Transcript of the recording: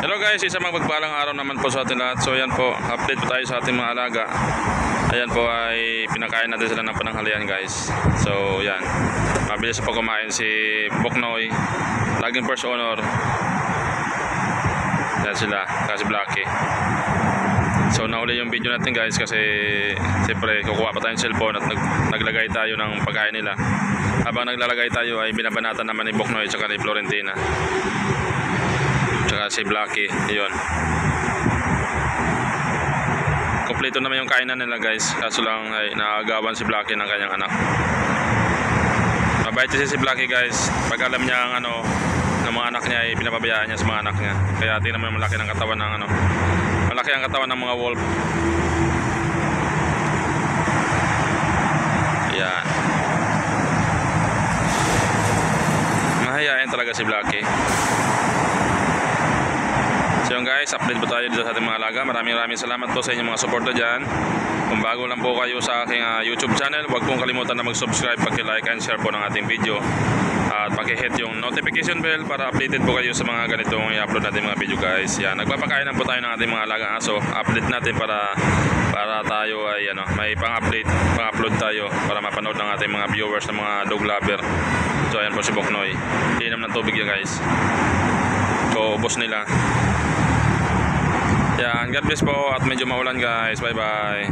Hello guys, isang magpagpalang araw naman po sa ating lahat. So yan po, update po tayo sa ating mga alaga. Ayan po ay pinakain natin sila ng pananghalian guys. So yan, mabilis po kumain si Boknoy, laging first honor. Yan sila, kasi Blackie. So nauli yung video natin guys kasi siyempre kukuha pa tayong cellphone at naglagay tayo ng pagkain nila. Habang naglalagay tayo ay binabanatan naman ni Boknoy at saka ni Florentina. Tsaka si Blackie, yun. Kompleto naman yung kainan nila guys. Kaso lang ay naagawan si Blackie ng kanyang anak. Mabait kasi si Blackie guys. Pag alam niya ang ng mga anak niya ay pinapabayaan niya sa mga anak niya. Kaya tingnan mo yung malaki ng katawan ng malaki ang katawan ng mga wolf. Yan. Mahayain talaga si Blackie. So yun guys, update po tayo dito sa ating mga alaga. Maraming salamat po sa inyong mga suporta dyan. Kung bago lang po kayo sa aking YouTube channel, huwag pong kalimutan na mag-subscribe, paki-like and share po ng ating video. At paki-hit yung notification bell para updated po kayo sa mga ganitong i-upload natin mga video guys. Yan, nagpapakainan po tayo ng ating mga alagang aso. Update natin para tayo ay may pang-upload tayo para mapanood ng ating mga viewers ng mga dog lover. So ayan po si Boknoy. Inom ng tubig yan guys. So ubos nila. Yan, God bless po at medyo maulan guys. Bye bye.